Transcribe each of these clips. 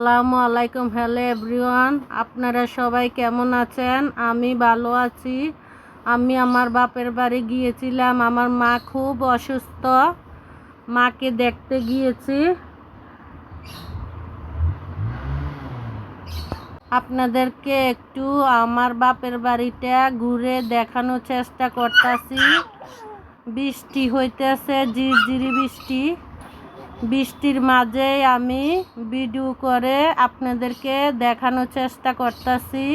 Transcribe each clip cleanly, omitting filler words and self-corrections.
আসসালামু আলাইকুম। Hello everyone, আপনারা সবাই কেমন আছেন? আমি ভালো আছি। আমি আমার বাপের বাড়ি গিয়েছিলাম। আমার মা খুব অসুস্থ, মাকে দেখতে গিয়েছি। আপনাদেরকে একটু আমার বাপের বাড়িটা ঘুরে দেখানোর চেষ্টা করতেছি। বৃষ্টি হইতেছে, ঝিরঝিরি বৃষ্টি। বৃষ্টির মাঝে আমি ভিডিও করে আপনাদেরকে দেখানোর চেষ্টা করতেছি।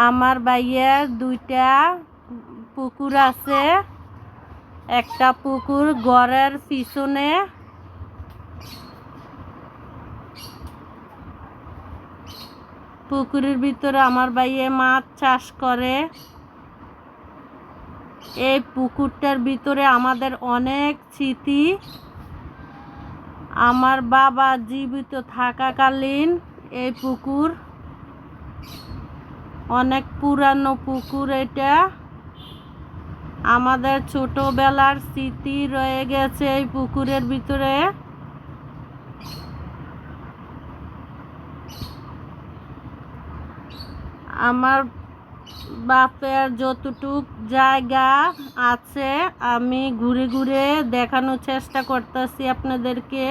আমার ভাইয়ের দুইটা পুকুর আছে। একটা পুকুর ঘরের পিছনে, পুকুরের ভিতরে আমার ভাইয়ে মাছ চাষ করে। এই পুকুরটার ভিতরে আমাদের অনেক স্মৃতি। আমার বাবা জীবিত থাকাকালীন এই পুকুর, অনেক পুরানো পুকুর। এটা আমাদের ছোটবেলার স্মৃতি রয়ে গেছে এই পুকুরের ভিতরে। আমার বাপের যতটুক জায়গা আছে আমি ঘুরে ঘুরে দেখানোর চেষ্টা করতেছি আপনাদেরকে।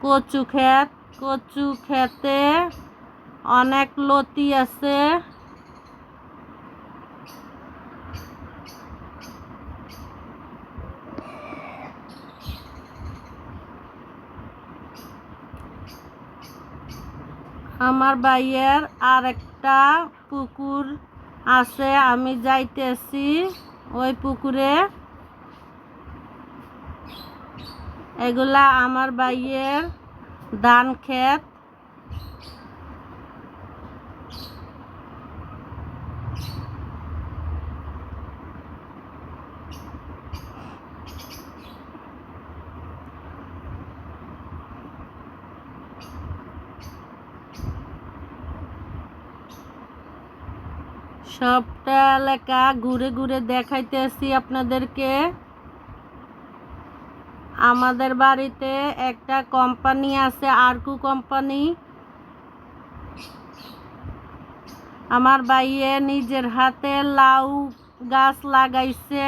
কচু খেতে অনেক লতি আছে। আমার ভাইয়ের আর একটা পুকুর আছে, আমি যাইতেছি ওই পুকুরে। এগুলা আমার ভাইয়ের ধান ক্ষেত। সবটা এলাকা ঘুরে ঘুরে দেখাইতেছি আপনাদেরকে। আমাদের বাড়িতে একটা কোম্পানি আছে, আরকু কোম্পানি। আমার ভাইয়ে নিজের হাতে লাউ গাছ লাগাইছে,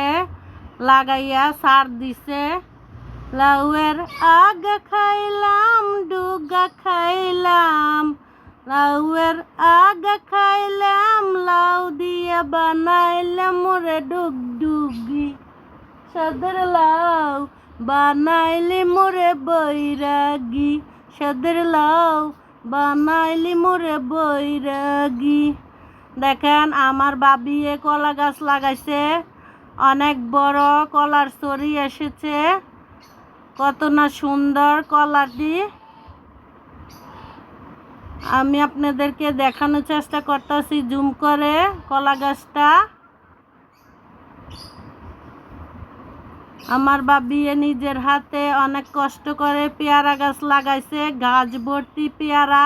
লাগাইয়া সার দিছে। লাউয়ের আগা খাইলাম, ডুগা খাইলাম। লাউয়ের আগা খাইলাম, লাউ দিয়া বানাইলাম মোরে ডুগডুগি। সাদের লাউ বানাইলি মোরে বৈরাগী। সাদের লাউ বানাইলি মোরে বৈরাগী। দেখেন আমার বাবিয়ে কলা গাছ লাগাইছে, অনেক বড় কলার চড়ি এসেছে। কত না সুন্দর কলাটি। আমি আপনাদেরকে দেখানোর চেষ্টা করতেছি জুম করে কলা গাছটা। আমার বাবিয়ে নিজের হাতে অনেক কষ্ট করে পেয়ারা গাছ লাগাইছে, গাছ ভর্তি পেয়ারা।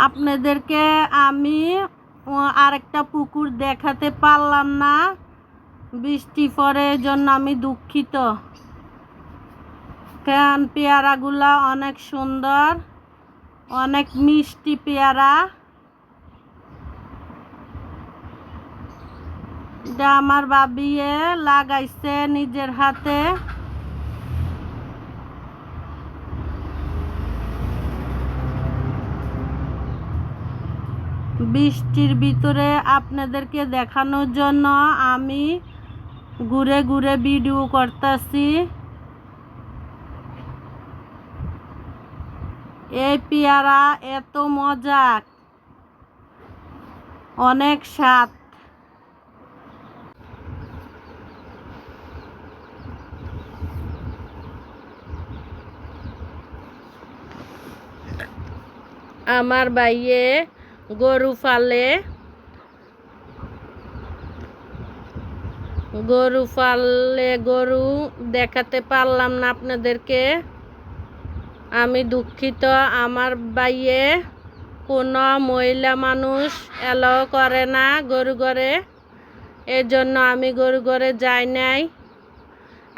আপনাদেরকে আমি আরেকটা পুকুর দেখাতে পারলাম না, বৃষ্টি পড়ে, জন্য আমি দুঃখিত। কারণ পেয়ারাগুলা অনেক সুন্দর, অনেক মিষ্টি পেয়ারা। এটা আমার বাবিয়ে লাগাইছে নিজের হাতে। বৃষ্টির ভিতরে আপনাদেরকে দেখানোর জন্য আমি ঘুরে ঘুরে ভিডিও করতেছি। এই পেয়ারা এত মজা, অনেক স্বাদ। আমার ভাইয়ে গরু পালে, গরু দেখাতে পারলাম না আপনাদেরকে। আমি দুঃখিত, আমার বাইয়ে কোনো মহিলা মানুষ এলাও করে না গরু ঘরে, এজন্য আমি গরু ঘরে যাই নাই।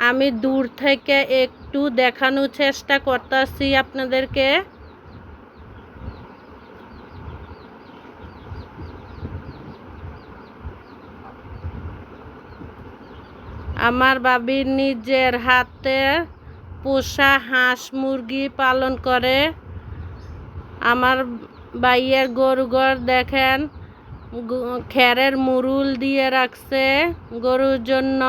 আমি দূর থেকে একটু দেখানোর চেষ্টা করতেছি আপনাদেরকে। আমার বাবির নিজের হাতে পোষা হাঁস মুরগি পালন করে। আমার বাইয়ের গরু ঘর দেখেন, খেরের মুরুল দিয়ে রাখছে গরুর জন্য।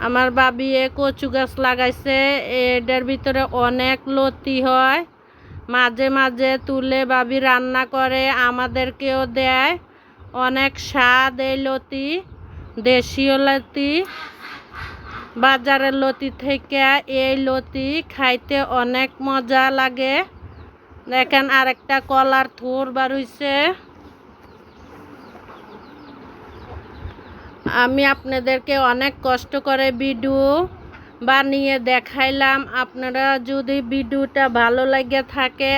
আমার বাবি কচু গাছ লাগাইছে, এটার ভিতরে অনেক লতি হয়। মাঝে মাঝে তুলে বাবি রান্না করে, আমাদেরকেও দেয়। অনেক স্বাদ এই লতি, দেশীয় লতি। বাজারের লতি থেকে এই লতি খাইতে অনেক মজা লাগে। দেখেন আরেকটা কলার থোর বার হইছে। আমি আপনাদেরকে অনেক কষ্ট করে ভিডিও বানিয়ে দেখাইলাম। আপনারা যদি ভিডিওটা ভালো লাগে থাকে